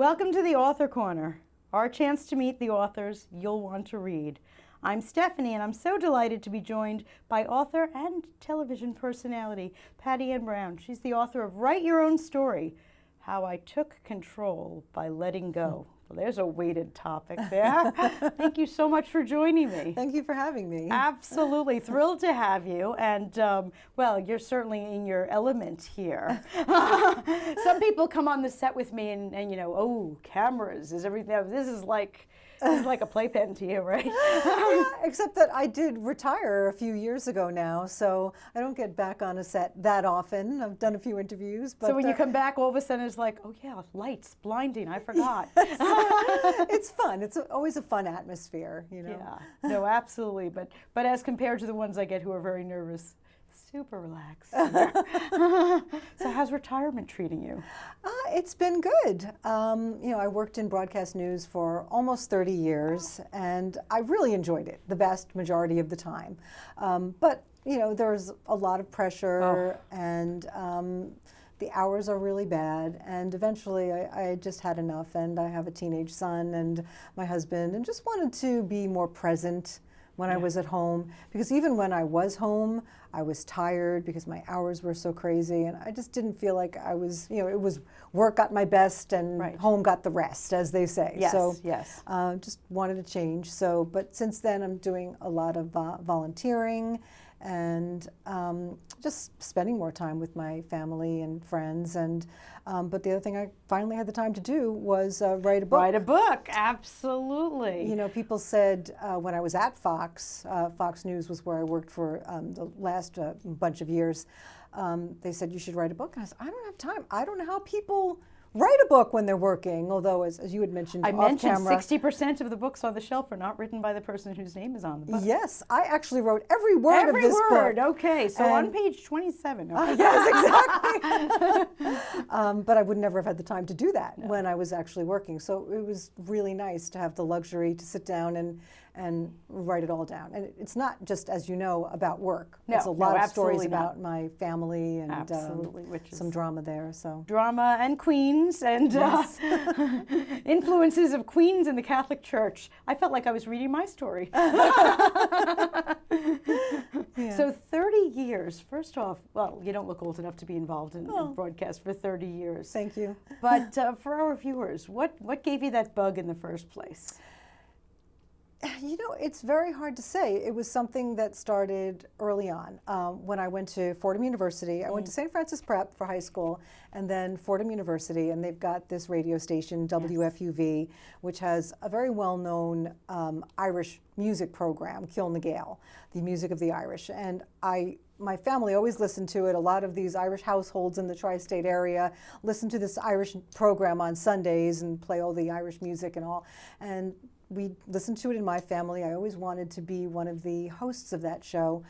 Welcome to the Author Corner, our chance to meet the authors you'll want to read. I'm Stephanie, and I'm so delighted to be joined by author and television personality, Patti Ann Brown. She's the author of Write Your Own Story, How I Took Control by Letting Go. Well, there's a weighted topic there. Thank you so much for joining me. Thank you for having me. Absolutely. Thrilled to have you. And, well, you're certainly in your element here. Some people come on the set with me and you know, oh, cameras, is everything, this is like a playpen to you, right? Yeah, except that I did retire a few years ago now, so I don't get back on a set that often. I've done a few interviews. But so when you come back, all of a sudden it's like, oh yeah, lights, blinding, I forgot. It's fun. It's always a fun atmosphere, you know? Yeah, no, absolutely. But as compared to the ones I get who are very nervous, super relaxed. So how's retirement treating you? It's been good. You know, I worked in broadcast news for almost 30 years, and I really enjoyed it the vast majority of the time. But, you know, there's a lot of pressure, and the hours are really bad, and eventually I just had enough, and I have a teenage son and my husband, and just wanted to be more present when I was at home, because even when I was home, I was tired because my hours were so crazy, and I just didn't feel like I was, you know, it was work got my best and home got the rest, as they say. Yes, so yes. Just wanted to change. So, but since then I'm doing a lot of volunteering and just spending more time with my family and friends. And but the other thing I finally had the time to do was write a book. Write a book, absolutely. You know, people said when I was at Fox, Fox News was where I worked for the last bunch of years, they said you should write a book. And I said, I don't have time. I don't know how people write a book when they're working, although as you had mentioned off camera, 60% of the books on the shelf are not written by the person whose name is on the book. Yes, I actually wrote every word of this book. Every word, okay. So on page 27. Okay. Yes, exactly. But I would never have had the time to do that when I was actually working. So it was really nice to have the luxury to sit down and write it all down. And it's not just, as you know, about work. No, it's a lot of stories not. about my family and which is some drama there. So drama and queens and influences of queens in the Catholic Church. I felt like I was reading my story. Yeah. So 30 years, first off, well, you don't look old enough to be involved in broadcast for 30 years. Thank you. But for our viewers, what gave you that bug in the first place? You know, it's very hard to say. It was something that started early on. When I went to Fordham University, I went to St. Francis Prep for high school, and then Fordham University, and they've got this radio station, WFUV, which has a very well-known Irish music program, Cill na Gael, the music of the Irish. And my family always listened to it. A lot of these Irish households in the tri-state area listen to this Irish program on Sundays and play all the Irish music and all. And we listened to it in my family. I always wanted to be one of the hosts of that show.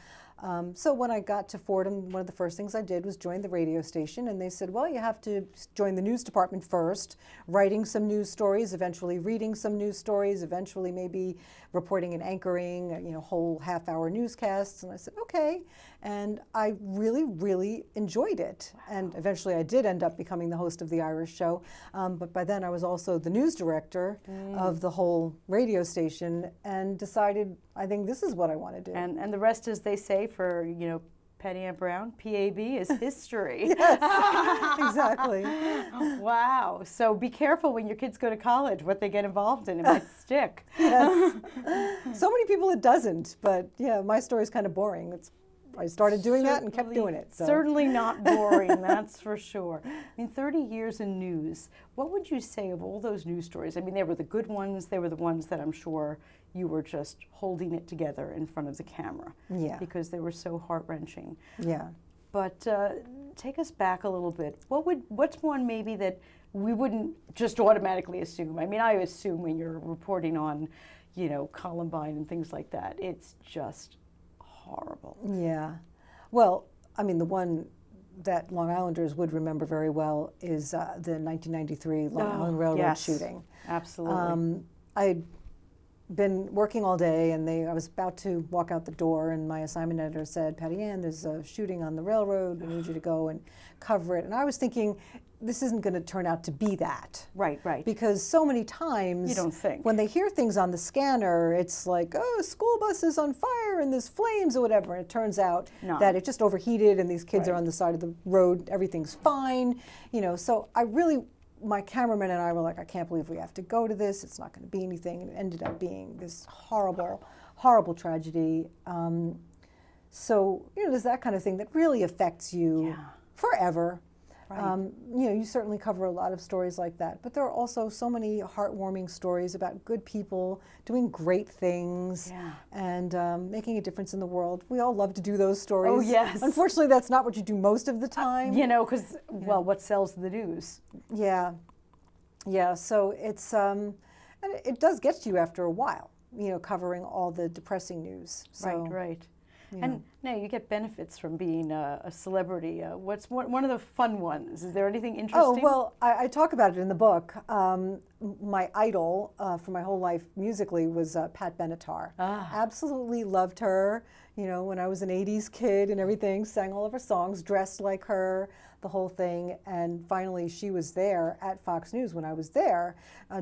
So when I got to Fordham, one of the first things I did was join the radio station, and they said, well, you have to join the news department first, writing some news stories, eventually reading some news stories, eventually maybe reporting and anchoring, you know, whole half-hour newscasts. And I said, okay. And I really, really enjoyed it. And eventually I did end up becoming the host of the Irish show. But by then I was also the news director of the whole radio station, and decided, I think this is what I want to do. And the rest, as they say, for, you know, Patti Ann Brown, PAB, is history. Yes, exactly. Wow. So be careful when your kids go to college, what they get involved in. It might stick. Yes. So many people it doesn't, but yeah, my story's kind of boring. I started doing that and kept doing it. So. Certainly not boring, that's for sure. I mean, 30 years in news, what would you say of all those news stories? I mean, they were the good ones, they were the ones that I'm sure you were just holding it together in front of the camera. Yeah. Because they were so heart-wrenching. Yeah. But take us back a little bit. What's one maybe that we wouldn't just automatically assume? I mean, I assume when you're reporting on, you know, Columbine and things like that, it's just horrible. Yeah. Well, I mean, the one that Long Islanders would remember very well is the 1993 Long Island Railroad shooting. Absolutely. I'd been working all day, and I was about to walk out the door, and my assignment editor said, Patti Ann, there's a shooting on the railroad. We need you to go and cover it. And I was thinking, this isn't going to turn out to be that. Right, right. Because so many times You don't think. when they hear things on the scanner, it's like, oh, a school bus is on fire and there's flames or whatever. And it turns out that it just overheated and these kids are on the side of the road. Everything's fine. So my cameraman and I were like, I can't believe we have to go to this. It's not going to be anything. And it ended up being this horrible, horrible tragedy. So, there's that kind of thing that really affects you forever. Right. You certainly cover a lot of stories like that, but there are also so many heartwarming stories about good people doing great things and making a difference in the world. We all love to do those stories. Oh, yes. Unfortunately, that's not what you do most of the time. Because, what sells the news? Yeah. Yeah, so it's, and it does get to you after a while, covering all the depressing news. So, Right. And now you get benefits from being a celebrity. What's one of the fun ones? Is there anything interesting? Oh, well, I talk about it in the book. My idol for my whole life musically was Pat Benatar. Absolutely loved her. When I was an 80s kid and everything, sang all of her songs, dressed like her, the whole thing. And finally, she was there at Fox News when I was there,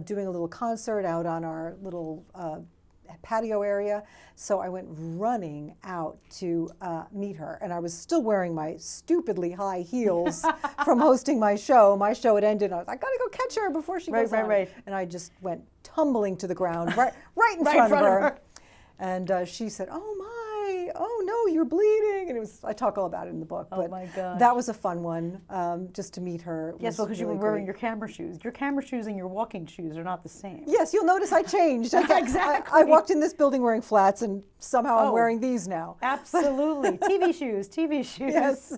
doing a little concert out on our little patio area. So I went running out to meet her, and I was still wearing my stupidly high heels from hosting my show. My show had ended, and I was like, I gotta go catch her before she goes on. Right. And I just went tumbling to the ground right in front of her. And she said, oh no, you're bleeding. And I talk all about it in the book. Oh my God. That was a fun one, just to meet her. Yes, because you were wearing your camera shoes. Your camera shoes and your walking shoes are not the same. Yes, you'll notice I changed. Exactly. I walked in this building wearing flats, and somehow I'm wearing these now. Absolutely. TV shoes. Yes.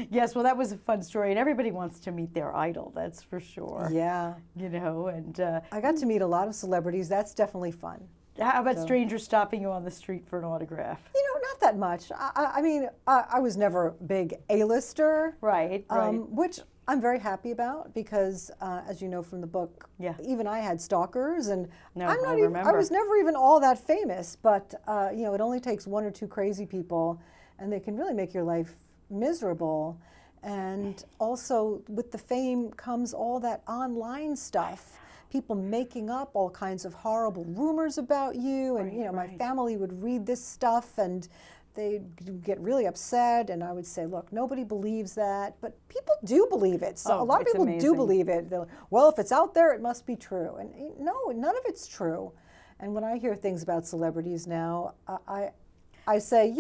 Yes, well, that was a fun story, and everybody wants to meet their idol, that's for sure. Yeah. And I got to meet a lot of celebrities. That's definitely fun. How about strangers stopping you on the street for an autograph? Not that much. I was never a big A-lister. Right. Which I'm very happy about because, as you know from the book, even I had stalkers, and I was never even all that famous. But it only takes one or two crazy people, and they can really make your life miserable. And also, with the fame comes all that online stuff. People making up all kinds of horrible rumors about you, and my family would read this stuff and they'd get really upset, and I would say, look, nobody believes that, but people do believe it. So a lot of people do believe it. They're like, well, if it's out there, it must be true. And no, none of it's true. And when I hear things about celebrities now, I say,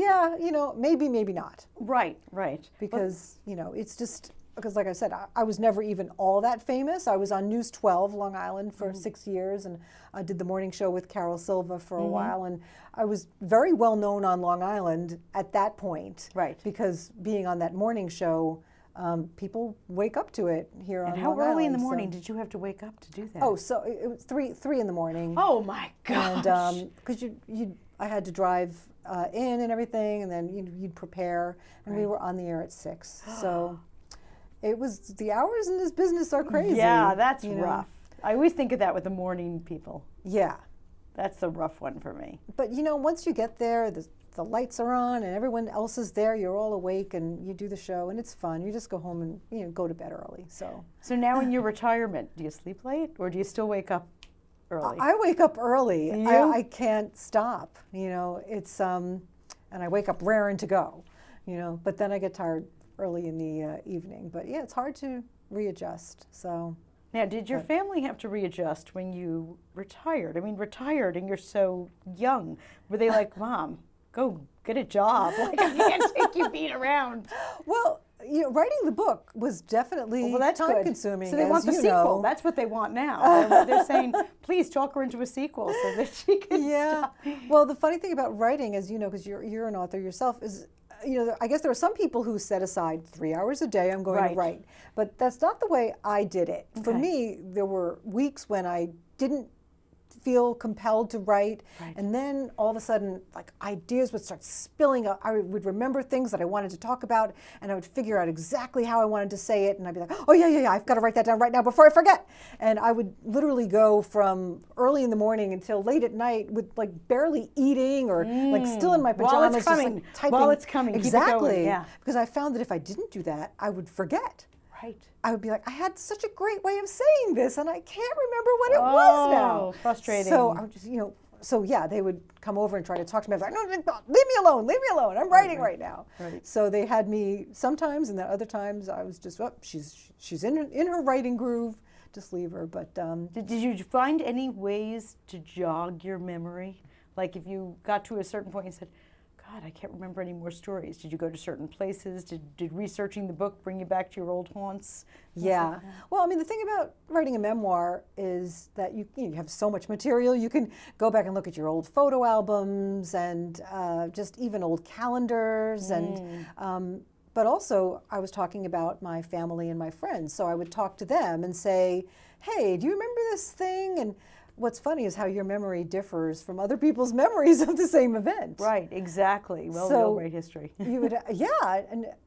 maybe, maybe not. Right. Because, it's just, because like I said, I was never even all that famous. I was on News 12, Long Island, for 6 years, and I did the morning show with Carol Silva for a while, and I was very well known on Long Island at that point. Right. Because being on that morning show, people wake up to it here on Long Island. And how early in the morning did you have to wake up to do that? Oh, so it was three in the morning. Oh my gosh! And because I had to drive in and everything, and then you'd prepare, and we were on the air at 6. So. It was, the hours in this business are crazy. Yeah, that's rough. I always think of that with the morning people. Yeah. That's the rough one for me. But once you get there, the lights are on and everyone else is there, you're all awake and you do the show and it's fun. You just go home and go to bed early. So now in your retirement, do you sleep late or do you still wake up early? I wake up early. You? I can't stop. It's and I wake up raring to go. But then I get tired early in the evening. But yeah, it's hard to readjust. So now, did your family have to readjust when you retired? Retired and you're so young. Were they like, Mom, go get a job? Like, I can't take you being around. Well, writing the book was definitely time consuming. So they want the sequel. That's what they want now. They're saying, please talk her into a sequel so that she can stop. Well, the funny thing about writing, as you know, because you're an author yourself, is I guess there are some people who set aside 3 hours a day, I'm going to write. But that's not the way I did it. Okay. For me, there were weeks when I didn't feel compelled to write, and then all of a sudden, like, ideas would start spilling up. I would remember things that I wanted to talk about, and I would figure out exactly how I wanted to say it, and I'd be like, oh yeah, I've got to write that down right now before I forget. And I would literally go from early in the morning until late at night with like barely eating or like still in my pajamas. While it's coming. Just, like, typing. While it's coming. Exactly. Keep it going. Yeah. Because I found that if I didn't do that, I would forget. Right. I would be like, I had such a great way of saying this, and I can't remember what it was now. Frustrating. So I would just, so yeah, they would come over and try to talk to me. I was like, no, leave me alone, leave me alone. I'm writing right now. Right. So they had me sometimes, and then other times I was just, she's in her writing groove. Just leave her. But Did you find any ways to jog your memory? Like if you got to a certain point and said, God, I can't remember any more stories. Did you go to certain places? Did researching the book bring you back to your old haunts? yeah. Well, I mean, the thing about writing a memoir is that you have so much material. You can go back and look at your old photo albums and just even old calendars. And but also, I was talking about my family and my friends. So I would talk to them and say, hey, do you remember this thing? And what's funny is how your memory differs from other people's memories of the same event. Right, exactly. Well, So we'll write history. You would,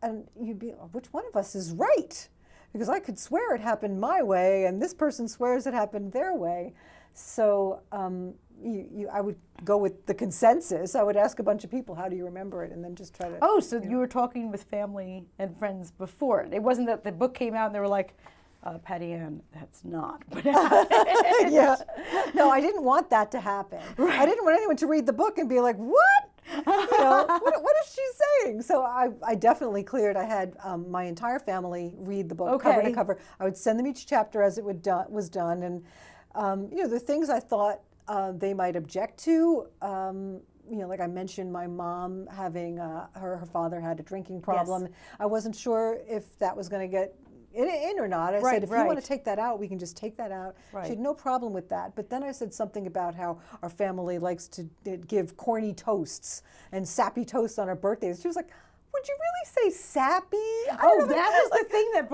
and you'd be, which one of us is right? Because I could swear it happened my way, and this person swears it happened their way. So I would go with the consensus. I would ask a bunch of people, how do you remember it? And then just try to. Oh, so you were talking with family and friends before it. It wasn't that the book came out and they were like, Patti Ann, that's not what happened. Yeah. No, I didn't want that to happen. Right. I didn't want anyone to read the book and be like, what? What is she saying? So I definitely cleared. I had my entire family read the book cover to cover. I would send them each chapter as it was done. And, the things I thought they might object to, like I mentioned, my mom having, her father had a drinking problem. Yes. I wasn't sure if that was going to get in or not. I said, if you want to take that out, we can just take that out. Right. She had no problem with that. But then I said something about how our family likes to give corny toasts and sappy toasts on our birthdays. She was like, would you really say sappy? That was the thing that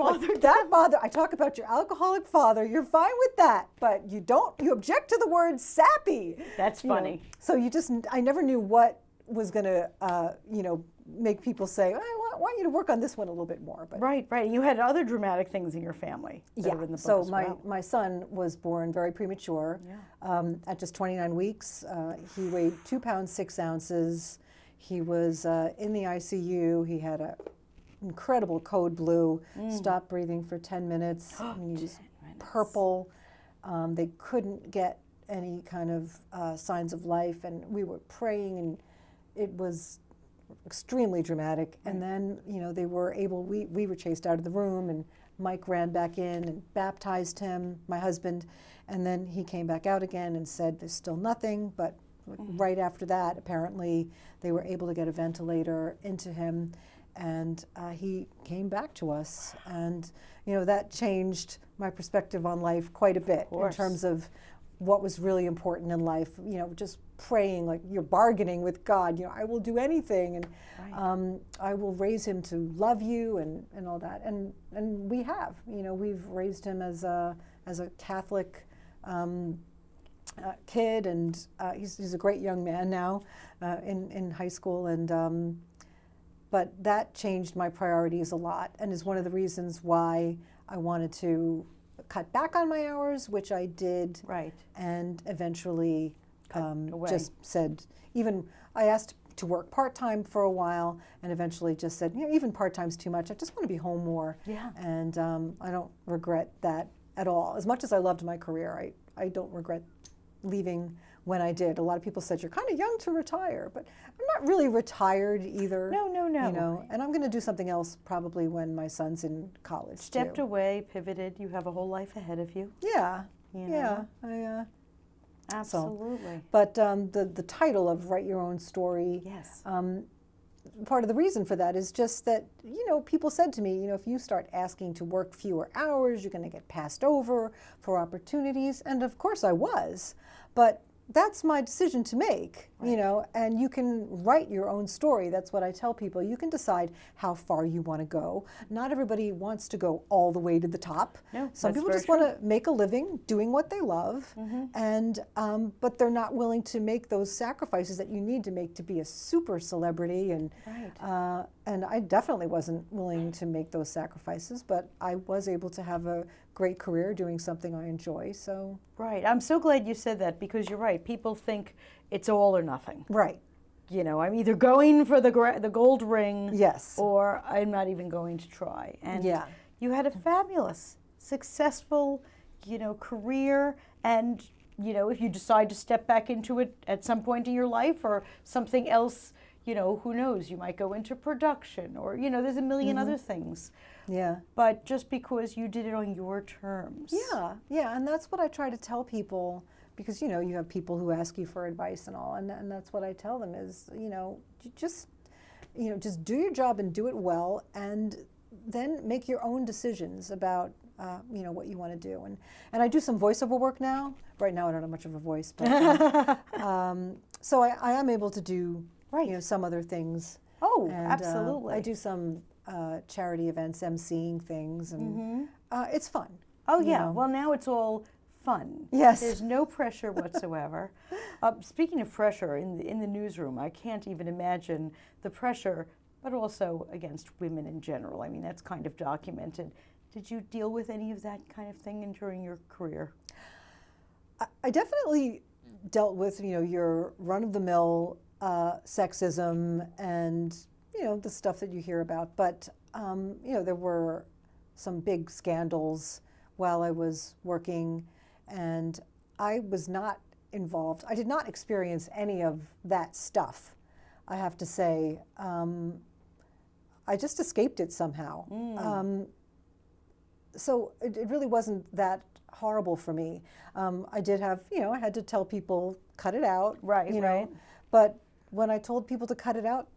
bothered I talk about your alcoholic father. You're fine with that, but you object to the word sappy. That's funny. So I never knew what was going to, make people say, I want you to work on this one a little bit more. But right. You had other dramatic things in your family. Yeah. In the book so as well. my son was born very premature. Yeah. At just 29 weeks, he weighed 2 pounds 6 ounces. He was in the ICU. He had an incredible code blue. Stopped breathing for 10 minutes. He was purple. They couldn't get any kind of signs of life, and we were praying, and it was extremely dramatic. Right. And then, they were able, we were chased out of the room, and Mike ran back in and baptized him, my husband, and then he came back out again and said, there's still nothing. But right after that, apparently, they were able to get a ventilator into him, and he came back to us. And, that changed my perspective on life quite a bit in terms of what was really important in life, just praying, like you're bargaining with God, I will do anything, and I will raise him to love you and all that. And we have, we've raised him as a Catholic kid, and he's a great young man now in high school. And but that changed my priorities a lot, and is one of the reasons why I wanted to cut back on my hours, which I did, and eventually just said, even I asked to work part-time for a while, and eventually just said, even part-time's too much. I just want to be home more. Yeah. And I don't regret that at all. As much as I loved my career, I don't regret leaving when I did. A lot of people said, you're kind of young to retire, but I'm not really retired either. No. And I'm going to do something else probably when my son's in college. Stepped away, pivoted. You have a whole life ahead of you. Yeah. Absolutely. So, but the title of Write Your Own Story. Yes. Part of the reason for that is just that, people said to me, if you start asking to work fewer hours, you're going to get passed over for opportunities. And of course I was. But that's my decision to make, and you can write your own story. That's what I tell people. You can decide how far you want to go. Not everybody wants to go all the way to the top. No, some people just want to make a living doing what they love, and but they're not willing to make those sacrifices that you need to make to be a super celebrity. And and I definitely wasn't willing to make those sacrifices, but I was able to have a great career doing something I enjoy. So I'm so glad you said that, because you're right. People think it's all or nothing. Right. I'm either going for the gold ring, yes, or I'm not even going to try. And you had a fabulous, successful, career, and, if you decide to step back into it at some point in your life or something else, who knows, you might go into production or, there's a million other things. Yeah. But just because you did it on your terms. Yeah, and that's what I try to tell people, because you have people who ask you for advice and all, and that's what I tell them is, just do your job and do it well, and then make your own decisions about what you want to do. And I do some voiceover work now. Right now I don't have much of a voice, but so I am able to do some other things. Oh, and, absolutely. I do some charity events, emceeing things, and it's fun. Oh yeah. Well, now it's all fun. Yes. There's no pressure whatsoever. Speaking of pressure in the newsroom, I can't even imagine the pressure, but also against women in general. I mean, that's kind of documented. Did you deal with any of that kind of thing during your career? I definitely dealt with your run-of-the-mill sexism and the stuff that you hear about, but there were some big scandals while I was working, and I was not involved. I did not experience any of that stuff, I have to say. I just escaped it somehow. So it really wasn't that horrible for me. I did have, I had to tell people, cut it out. Right. But when I told people to cut it out,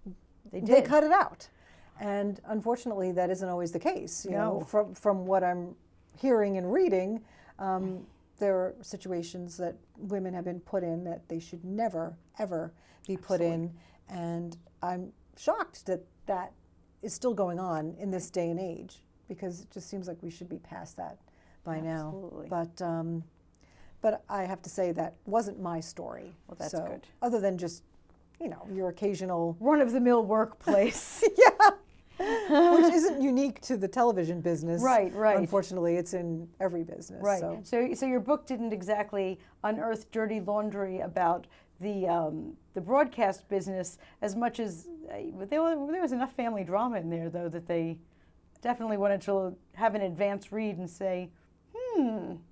they cut it out. And unfortunately, that isn't always the case. You know, from what I'm hearing and reading, there are situations that women have been put in that they should never, ever be put in. And I'm shocked that that is still going on in this day and age, because it just seems like we should be past that by now. But I have to say that wasn't my story. Well, that's so, good. Other than just, your occasional run-of-the-mill workplace. Which isn't unique to the television business. Right. Unfortunately, it's in every business. Right. So your book didn't exactly unearth dirty laundry about the broadcast business as much as there was enough family drama in there, though, that they definitely wanted to have an advanced read and say,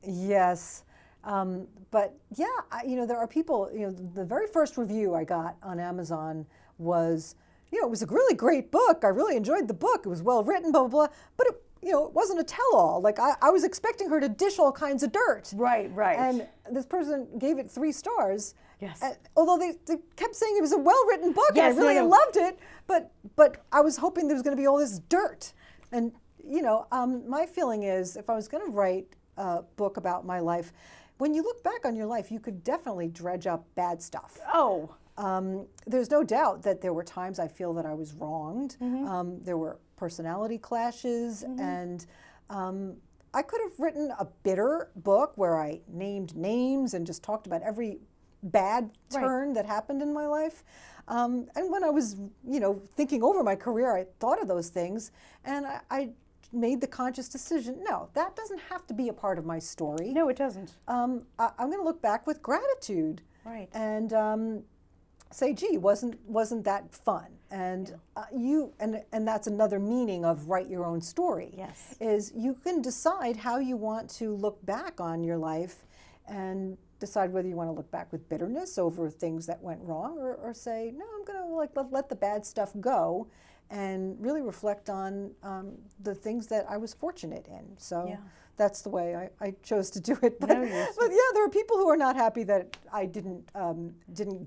Yes. But yeah, there are people, the very first review I got on Amazon was, it was a really great book. I really enjoyed the book. It was well written, blah, blah, blah. But it wasn't a tell-all. Like I was expecting her to dish all kinds of dirt. Right. And this person gave it 3 stars. Yes. Although they kept saying it was a well-written book, yes, and I really loved it. But I was hoping there was going to be all this dirt. And my feeling is, if I was going to write a book about my life, when you look back on your life, you could definitely dredge up bad stuff. Oh. There's no doubt that there were times I feel that I was wronged. There were personality clashes, and I could have written a bitter book where I named names and just talked about every bad turn that happened in my life. And when I was, thinking over my career, I thought of those things, and I made the conscious decision, no, that doesn't have to be a part of my story. No, it doesn't. I'm going to look back with gratitude. Right. And say, gee, wasn't that fun? And and that's another meaning of write your own story. Yes. Is you can decide how you want to look back on your life, and decide whether you want to look back with bitterness over things that went wrong, or say, no, I'm going to let the bad stuff go, and really reflect on the things that I was fortunate in. So that's the way I chose to do it. But there are people who are not happy that I didn't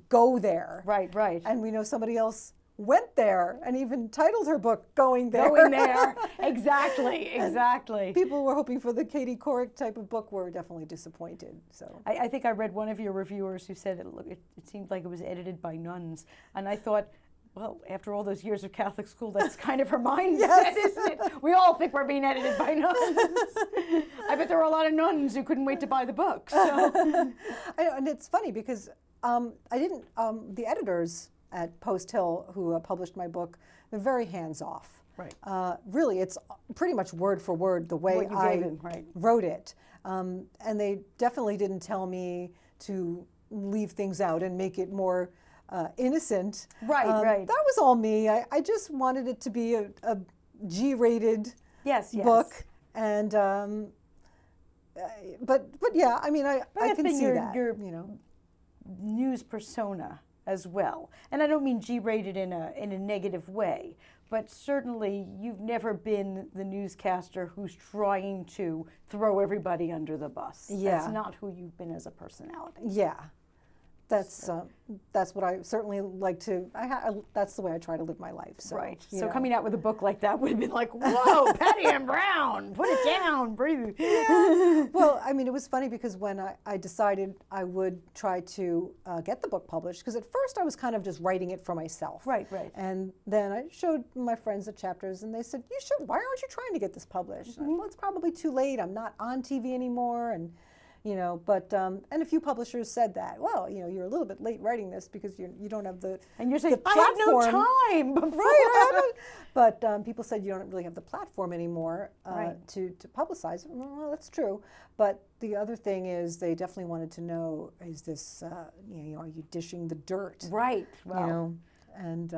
go there. Right. And we know somebody else went there and even titled her book Going There. Going There. Exactly. People who were hoping for the Katie Couric type of book were definitely disappointed. So I think I read one of your reviewers who said it seemed like it was edited by nuns. And I thought, well, after all those years of Catholic school, that's kind of her mindset, isn't it? We all think we're being edited by nuns. I bet there were a lot of nuns who couldn't wait to buy the book. So. And it's funny because the editors at Post Hill who published my book, they're very hands-off. Right. Really, it's pretty much word for word the way I wrote it. And they definitely didn't tell me to leave things out and make it more innocent. Right. That was all me. I just wanted it to be a G-rated book, And but yeah, I mean, I that's can been see your, that. your You know, news persona as well. And I don't mean G-rated in a negative way, but certainly you've never been the newscaster who's trying to throw everybody under the bus. Yeah. That's not who you've been as a personality. yeah. That's what I certainly like to. That's the way I try to live my life. So, Right. you So know. coming out with a book like that would have been like, whoa, Patti Ann Brown, put it down, breathe. Well, I mean, it was funny because when I decided I would try to get the book published, because at first I was kind of just writing it for myself. Right, right. And then I showed my friends the chapters, and they said, "You should. Why aren't you trying to get this published?" And I, well, it's probably too late. I'm not on TV anymore, and you know. But and a few publishers said that. Well, you know, you're a little bit late writing this because you don't have the And you're saying, the I had no platform." time before. Right, but people said you don't really have the platform anymore Right. to publicize it. Well, that's true. But the other thing is they definitely wanted to know, is this, you know, are you dishing the dirt? Right. Well, You know, and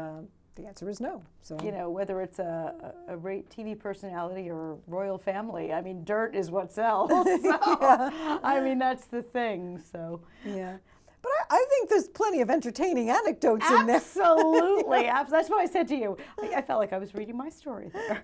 the answer is no. So you know, whether it's a TV personality or a royal family, I mean, dirt is what sells. So, I mean, that's the thing. So, yeah. But I think there's plenty of entertaining anecdotes in there. absolutely. That's what I said to you. I felt like I was reading my story there.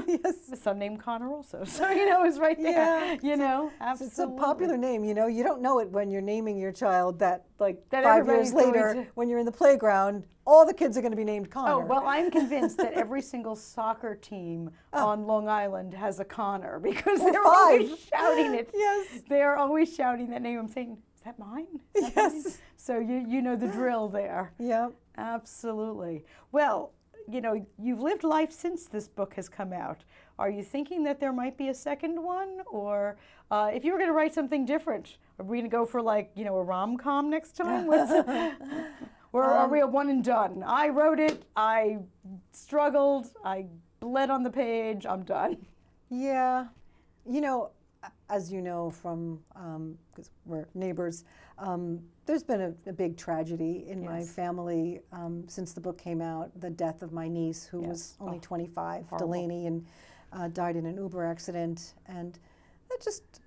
Yes. The son named Connor also. So, you know, it was right there. Yeah. You know, absolutely. It's a popular name, you know. You don't know it when you're naming your child that, like, That 5 years everybody's going later, to- when you're in the playground, all the kids are going to be named Connor. Oh, well, I'm convinced that every single soccer team on Long Island has a Connor because Or they're 5. always shouting it. Yes. They're always shouting that name. I'm saying, is that mine? Is that mine? Yes. So you know the drill there. Yeah. Absolutely. Well, you know, you've lived life since this book has come out. Are you thinking that there might be a second one? Or if you were going to write something different, are we going to go for, like, you know, a rom-com next time? Or are we a one and done? I wrote it, I struggled, I bled on the page, I'm done. Yeah. You know, as you know from, because we're neighbors, there's been a big tragedy in my Yes. family since the book came out, the death of my niece, who was Yes. only 25, horrible. Delaney, and died in an Uber accident. And that just,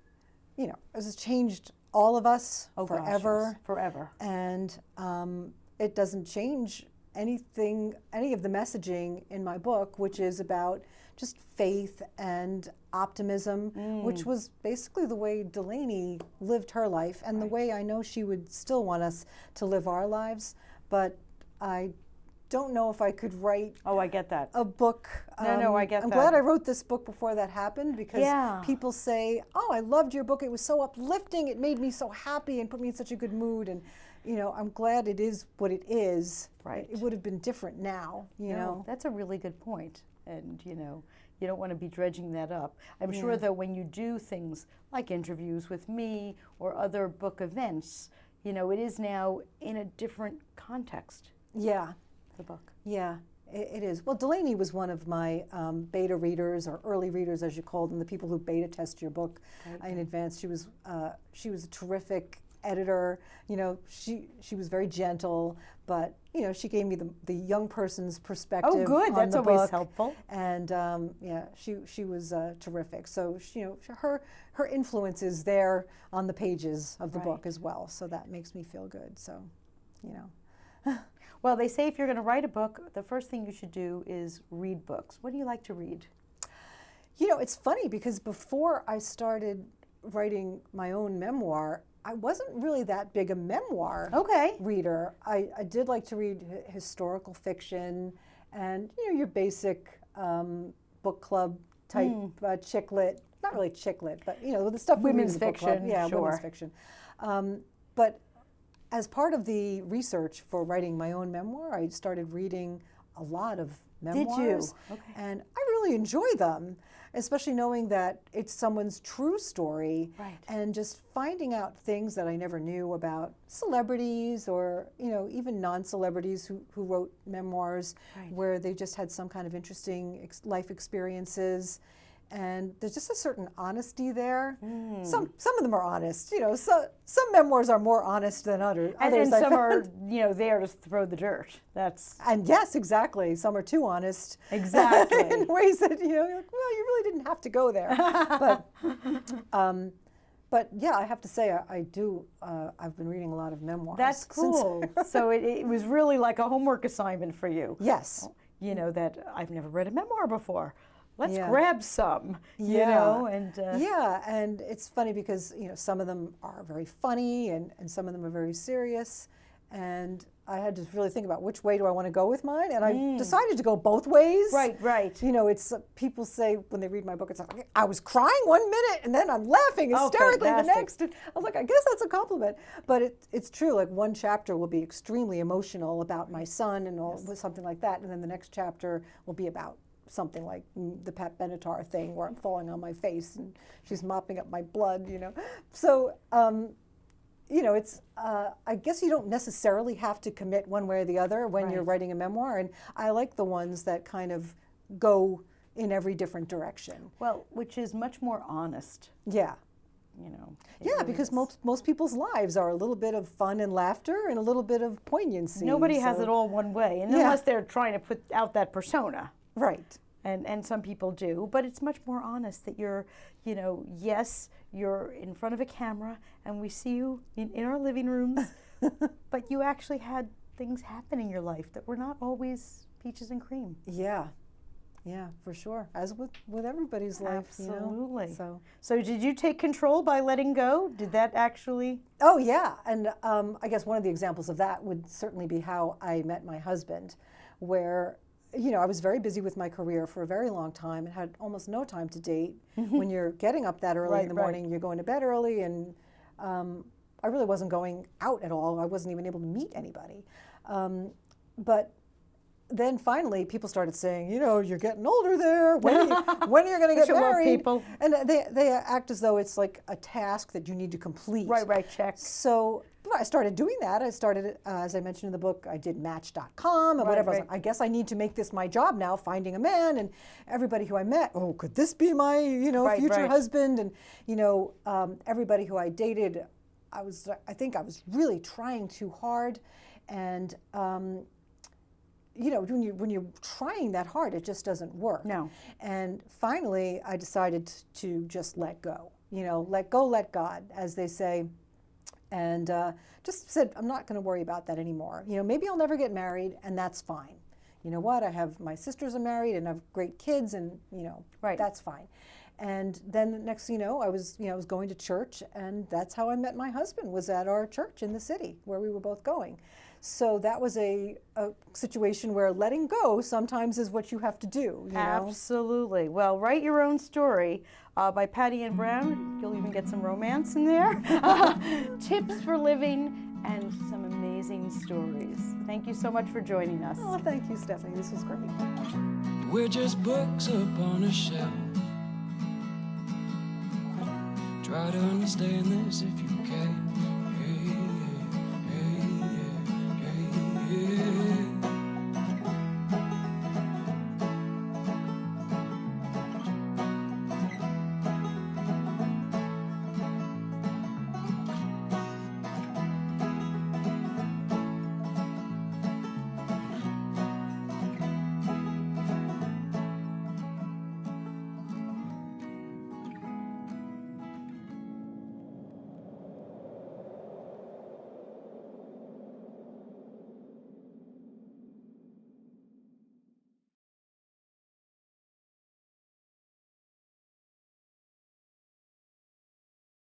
you know, has changed all of us Oh, gosh, forever. yes, forever. And it doesn't change anything, any of the messaging in my book, which is about just faith and optimism, which was basically the way Delaney lived her life, and the way I know she would still want us to live our lives. But I don't know if I could write Oh, I get that. a book. No, I get I'm that. glad I wrote this book before that happened, because Yeah. people say, "Oh, I loved your book. It was so uplifting. It made me so happy and put me in such a good mood." And you know, I'm glad it is what it is. Right. It would have been different now. You No, know. that's a really good point. And, you know, you don't want to be dredging that up. I'm sure that when you do things like interviews with me or other book events, you know, it is now in a different context, Yeah. the book. Yeah. It is. Well, Delaney was one of my beta readers, or early readers, as you call them, the people who beta test your book in advance. She was a terrific editor. You know, she was very gentle, but you know, she gave me the young person's perspective. Oh, good. On That's the always book. helpful. And yeah, she was terrific. So you know, her influence is there on the pages of the book as well. So that makes me feel good. So, you know. Well, they say if you're going to write a book, the first thing you should do is read books. What do you like to read? You know, it's funny because before I started writing my own memoir, I wasn't really that big a memoir reader. I did like to read historical fiction and, you know, your basic book club type chick lit. Not really chick lit, but, you know, the stuff we read Women's in the book club. fiction, Yeah, sure. women's fiction. But as part of the research for writing my own memoir, I started reading a lot of memoirs. Did you? Okay. And I really enjoy them, especially knowing that it's someone's true story. Right. And just finding out things that I never knew about celebrities, or, you know, even non-celebrities who wrote memoirs where they just had some kind of interesting life experiences. and there's just a certain honesty there. Some of them are honest, you know. So some memoirs are more honest than others. And some are, you know, there to throw the dirt. That's And yes, exactly. Some are too honest. exactly In ways that, you know, you're like, well, you really didn't have to go there. But yeah, I have to say, I do. I've been reading a lot of memoirs. That's cool. So it was really like a homework assignment for you. Yes. You know, that I've never read a memoir before. Let's Yeah. grab some. You Yeah. know, and Yeah, and it's funny because, you know, some of them are very funny and some of them are very serious. And I had to really think about which way do I want to go with mine. And I decided to go both ways. right. You know, it's people say when they read my book, it's like, I was crying 1 minute and then I'm laughing hysterically the fantastic. next. And I was like, I guess that's a compliment. But it's true. Like one chapter will be extremely emotional about my son and all, something like that. And then the next chapter will be about something like the Pat Benatar thing where I'm falling on my face and she's mopping up my blood, you know. So, you know, it's, I guess you don't necessarily have to commit one way or the other when you're writing a memoir. And I like the ones that kind of go in every different direction. Well, which is much more honest. Yeah. You know. Yeah, because most people's lives are a little bit of fun and laughter and a little bit of poignancy. Nobody has so- it all one way, and Yeah. unless they're trying to put out that persona. Right. And some people do, but it's much more honest that you're, you know, yes, you're in front of a camera and we see you in our living rooms, but you actually had things happen in your life that were not always peaches and cream. Yeah. Yeah, for sure. As with everybody's life, Absolutely. you know. So did you take control by letting go? Did that actually? Oh yeah, and I guess one of the examples of that would certainly be how I met my husband, where, you know, I was very busy with my career for a very long time and had almost no time to date. When you're getting up that early in the morning, you're going to bed early, and I really wasn't going out at all. I wasn't even able to meet anybody. But then finally, people started saying, you know, you're getting older there. When are you going to get You love married? people. And they act as though it's like a task that you need to complete. Right, check. So I started doing that. I started, as I mentioned in the book, I did Match.com and whatever. I was like, I guess I need to make this my job now, finding a man. And everybody who I met, oh, could this be my, you know, future husband? And, you know, everybody who I dated, I think I was really trying too hard. And, you know, when you're trying that hard, it just doesn't work. No. And finally, I decided to just let go. You know, let go, let God, as they say. And just said, I'm not going to worry about that anymore. You know, maybe I'll never get married, and that's fine. You know what? I have my sisters are married, and I have great kids, and you know, that's fine. And then next thing you know, I was going to church, and that's how I met my husband. Was at our church in the city where we were both going. So that was a situation where letting go sometimes is what you have to do. You know? Absolutely. Well, Write Your Own Story by Patti Ann Brown. You'll even get some romance in there. Tips for living and some amazing stories. Thank you so much for joining us. Oh, thank you, Stephanie. This was great. We're just books up on a shelf. Try to understand this if you can.